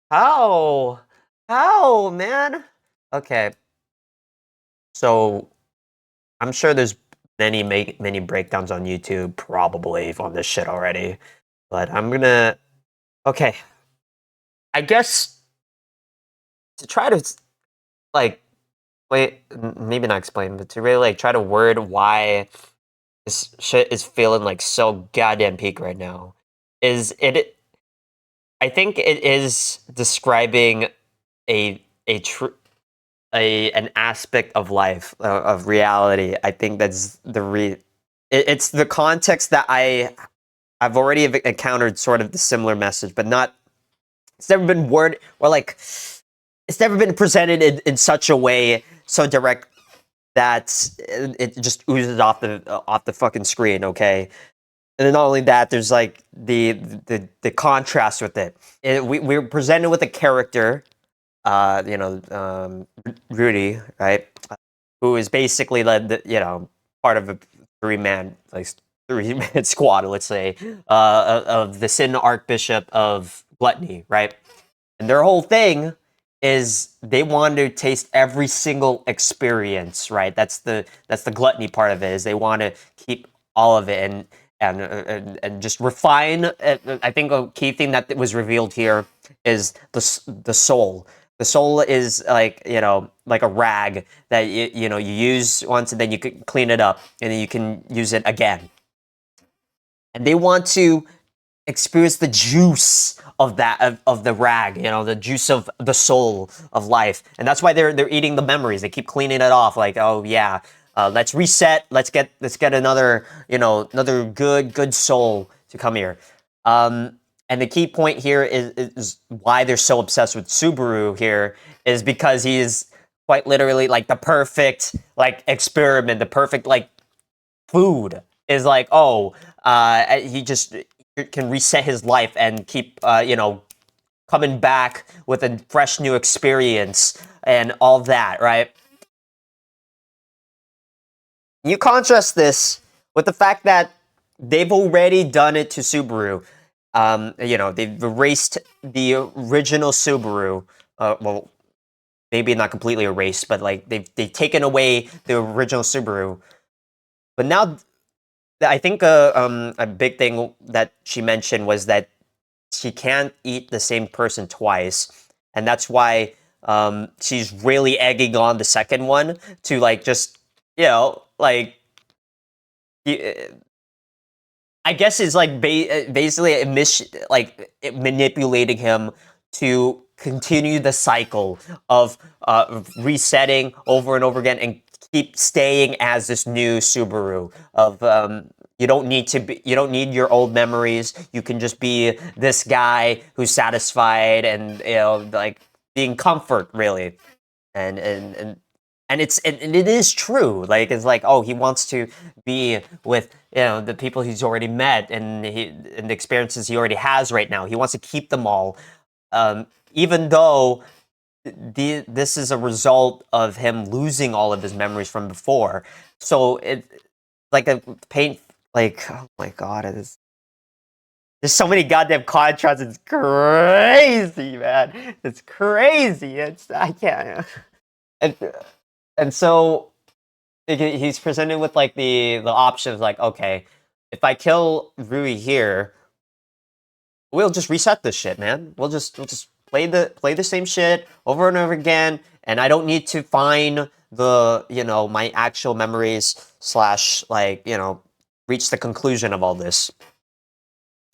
How? How, man? Okay, so I'm sure there's many breakdowns on YouTube probably on this shit already, but I'm gonna. Okay, I guess to try to like wait, maybe not explain, but to really like try to word why this shit is feeling like so goddamn peak right now. Is it? I think it is describing a true an aspect of life of reality. I think that's it's the context that I've already encountered sort of the similar message, but not. It's never been word or like it's never been presented in such a way so direct that it just oozes off the fucking screen. Okay, and then not only that, there's like the contrast with it. We're presented with a character, Rudy, right? Who is basically part of a three man squad, let's say, of the Sin Archbishop of Gluttony, right? And their whole thing is they want to taste every single experience, right? That's the gluttony part of it. Is they want to keep all of it and just refine. I think a key thing that was revealed here is the soul. The soul is like a rag that you use once and then you can clean it up and then you can use it again. And they want to experience the juice of of the rag, the juice of the soul of life, and that's why they're eating the memories. They keep cleaning it off, like, oh yeah, let's reset. Let's get another another good soul to come here. And the key point here is why they're so obsessed with Subaru here is because he is quite literally like the perfect like experiment, the perfect like food is like, oh, he just can reset his life and keep, coming back with a fresh new experience and all that, right? You contrast this with the fact that they've already done it to Subaru. They've erased the original Subaru. Well, maybe not completely erased, but like they've taken away the original Subaru. But now I think a big thing that she mentioned was that she can't eat the same person twice, and that's why she's really egging on the second one to like just like I guess it's like basically manipulating him to continue the cycle of resetting over and over again and keep staying as this new Subaru of you don't need your old memories. You can just be this guy who's satisfied and like being comfort really and and and and it is true. Like it's like, oh, he wants to be with the people he's already met and the experiences he already has right now. He wants to keep them all, even though this is a result of him losing all of his memories from before. So it like a paint. Like, oh my god, there's so many goddamn contrasts. It's crazy, man. It's crazy. I can't. And and so he's presented with like the options like, okay, if I kill Rui here, we'll just reset this shit, man. We'll just play the same shit over and over again, and I don't need to find the my actual memories slash like reach the conclusion of all this.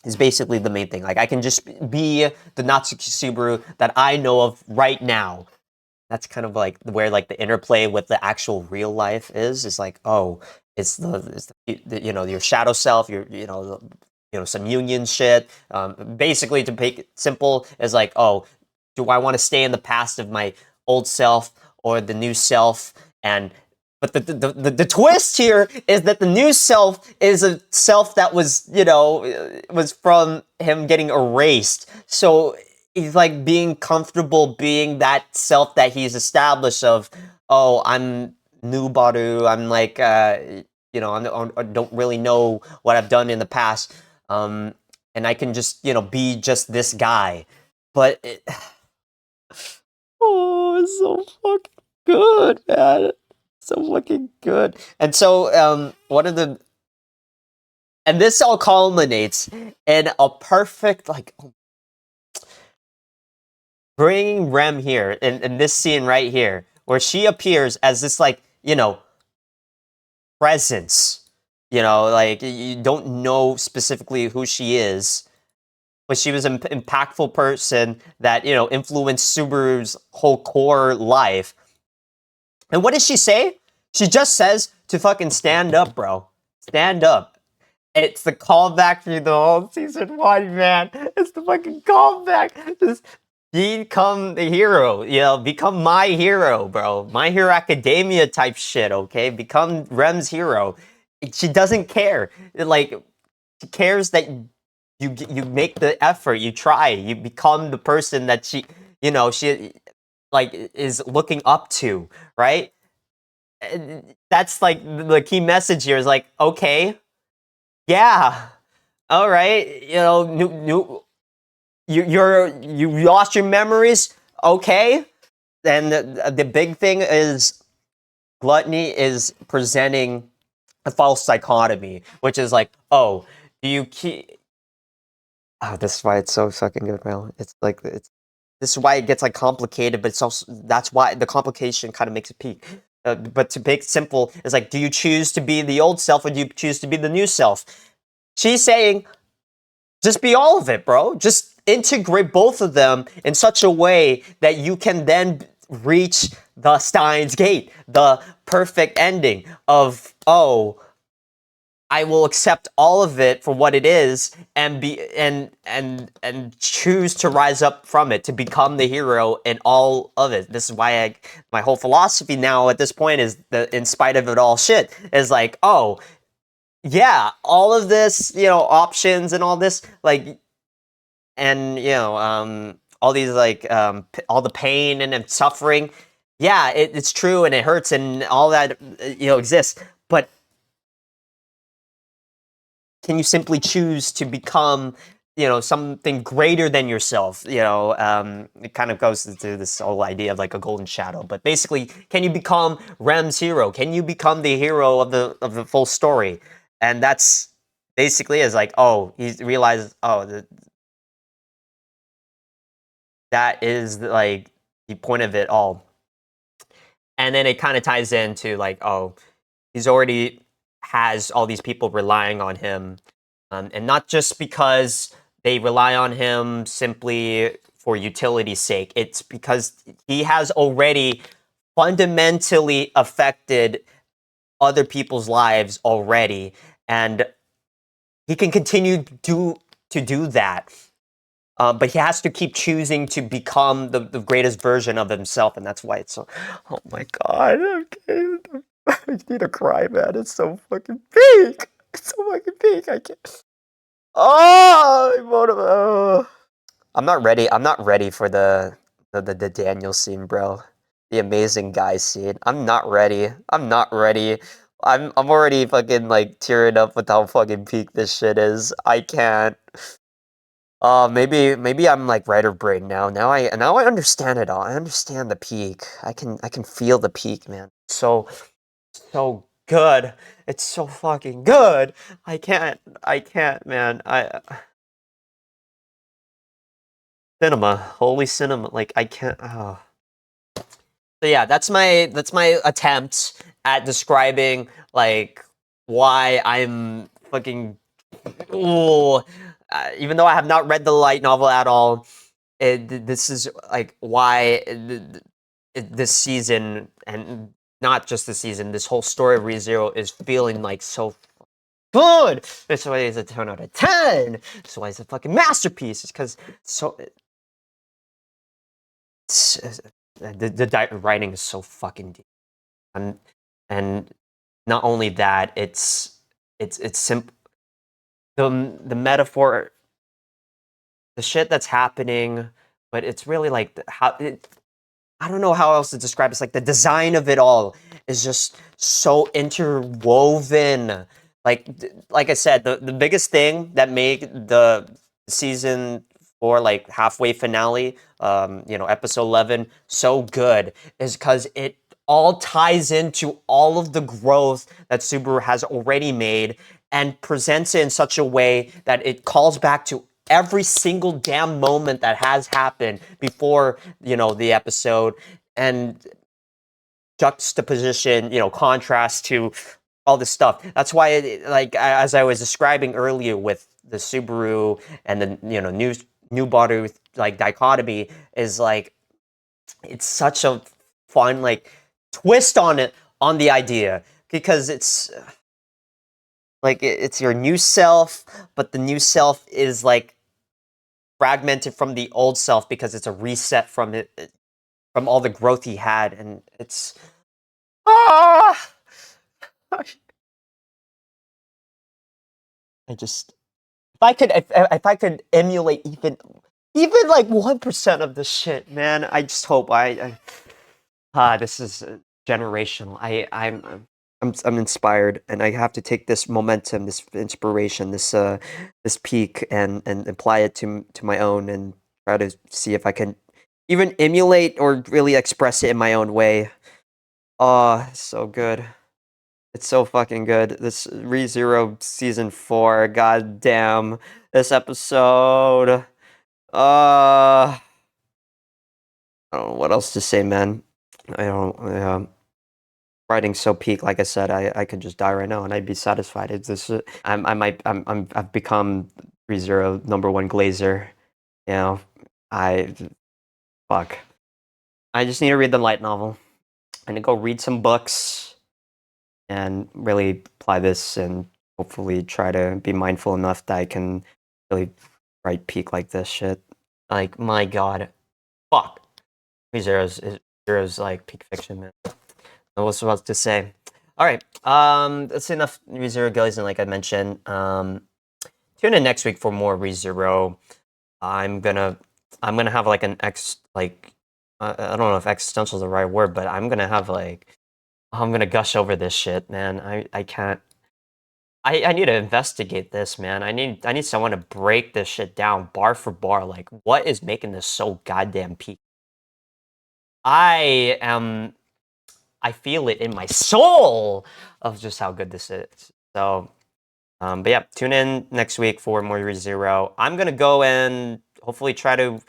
Is basically the main thing. Like I can just be the Natsuki Subaru that I know of right now. That's kind of like where like the interplay with the actual real life is like, oh, it's your shadow self, your some union shit. Basically, to make it simple, is like, oh, do I want to stay in the past of my old self or the new self? And but the twist here is that the new self is a self that was from him getting erased. So he's like being comfortable being that self that he's established of, oh, I'm new Baru, I'm like I don't really know what I've done in the past, and I can just be just this guy. But Oh, it's so fucking good, man. So fucking good. And so, one of the and this all culminates in a perfect like bringing Rem here in this scene right here, where she appears as this like presence. Like you don't know specifically who she is, but she was an impactful person that influenced Subaru's whole core life. And what does she say? She just says to fucking stand up, bro. Stand up. It's the callback for the whole season 1, man. It's the fucking callback. Just become the hero. Become my hero, bro. My Hero Academia type shit, okay? Become Rem's hero. She doesn't care. Like, she cares that you make the effort, you try, you become the person that she like is looking up to, right? And that's like the key message here is like, okay, yeah, all right, you lost your memories, okay. Then the big thing is Gluttony is presenting a false dichotomy, which is like, oh, do you keep oh, this is why it's so fucking good, man. It's like this is why it gets like complicated, but it's also that's why the complication kind of makes it peak. But to make it simple, it's like, do you choose to be the old self or do you choose to be the new self? She's saying, just be all of it, bro. Just integrate both of them in such a way that you can then reach the Steins Gate, the perfect ending of, oh, I will accept all of it for what it is and be and choose to rise up from it to become the hero in all of it. This is why my whole philosophy now at this point is that in spite of it all shit is like, oh, yeah, all of this, options and all this like and all these like all the pain and suffering. Yeah, it's true and it hurts and all that exists, but can you simply choose to become something greater than yourself? It kind of goes into this whole idea of like a golden shadow, but basically, can you become Rem's hero? Can you become the hero of the full story? And that's basically is like, oh, he realizes, oh, that is like the point of it all. And then it kind of ties into like, oh, he's already has all these people relying on him, and not just because they rely on him simply for utility's sake. It's because he has already fundamentally affected other people's lives already, and he can continue to do that. But he has to keep choosing to become the greatest version of himself, and that's why it's so. Oh my god! Okay, I need to cry, man. It's so fucking peak. It's so fucking peak. I can't. Oh. I'm not ready. I'm not ready for the Daniel scene, bro. The amazing guy scene. I'm not ready. I'm not ready. I'm already fucking like tearing up with how fucking peak this shit is. I can't. Maybe I'm like writer brain now. Now I understand it all. I understand the peak. I can feel the peak, man. So good. It's so fucking good. I can't, man. I cinema, holy cinema. Like I can't. Oh. So yeah, that's my attempt at describing like why I'm fucking. Ooh, even though I have not read the light novel at all, this is like why this season and not just the season, this whole story of ReZero is feeling like so good. That's why it's a 10 out of 10. That's why it's a fucking masterpiece. It's because so the writing is so fucking deep, and and not only that, it's simple. The metaphor, the shit that's happening, but it's really like how it, I don't know how else to describe it. It's like the design of it all is just so interwoven. Like I said, the biggest thing that made the season before, like halfway finale, episode 11, so good is because it all ties into all of the growth that Subaru has already made and presents it in such a way that it calls back to every single damn moment that has happened before, the episode, and juxtaposition, contrast to all this stuff. That's why, like as I was describing earlier with the Subaru and the new Baru like dichotomy, is like it's such a fun like twist on it, on the idea, because it's like it's your new self, but the new self is like fragmented from the old self because it's a reset from it, from all the growth he had, and it's ah. I just if I could emulate even like 1% of this shit, man. I just hope this is generational. I'm inspired, and I have to take this momentum, this inspiration, this peak, and apply it to my own, and try to see if I can even emulate or really express it in my own way. Oh, so good. It's so fucking good. This ReZero season 4. God damn. This episode. I don't know what else to say, man. I don't. Writing so peak, like I said, I could just die right now and I'd be satisfied. It's this. I've become ReZero #1 glazer. You know, I fuck. I just need to read the light novel. I need to go read some books and really apply this, and hopefully try to be mindful enough that I can really write peak like this shit. Like, my god. Fuck. Zero's like peak fiction, man. I was about to say. Alright, that's enough ReZero guys, and like I mentioned, tune in next week for more ReZero. I'm gonna have like an I don't know if existential is the right word, but I'm gonna have like I'm gonna gush over this shit, man. I can't. I need to investigate this, man. I need someone to break this shit down bar for bar. Like, what is making this so goddamn peak? I am. I feel it in my soul of just how good this is. So, but yeah, tune in next week for more ReZero. I'm gonna go and hopefully try to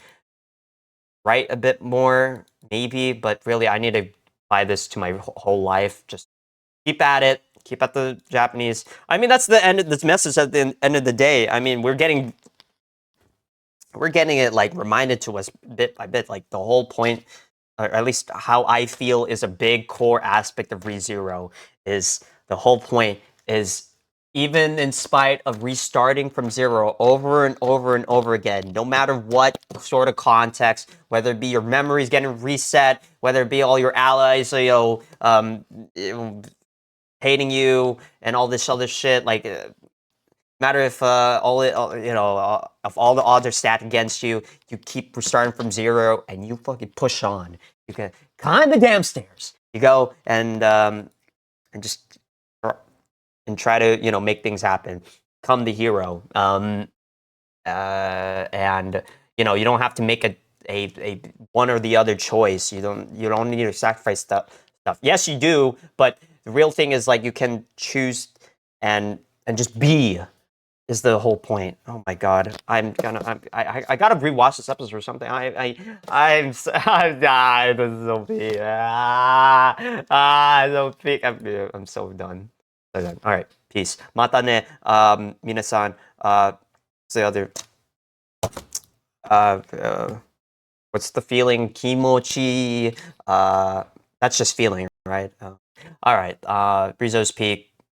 write a bit more, maybe, but really, I need to apply this to my whole life. Just keep at it. Keep at the Japanese. I mean, that's the end of this message at the end of the day. I mean, we're getting it like reminded to us bit by bit. Like the whole point, or at least how I feel, is a big core aspect of ReZero. Is the whole point is, even in spite of restarting from zero over and over and over again, no matter what sort of context, whether it be your memories getting reset, whether it be all your allies, hating you and all this other shit, like matter if if all the odds are stacked against you, you keep restarting from zero and you fucking push on. You can climb the damn stairs. You go and just and try to make things happen. Become the hero. And you don't have to make a one or the other choice. You don't need to sacrifice stuff. Yes, you do, but the real thing is like you can choose and just be is the whole point. Oh my god, I gotta rewatch this episode or something. I'm died. This is so peak. So peak. I'm so done. So done. All right, peace. Mata ne, minasan. What's the other? Uh, uh, what's the feeling? Kimochi. That's just feeling, right? All right. Brizo's peak.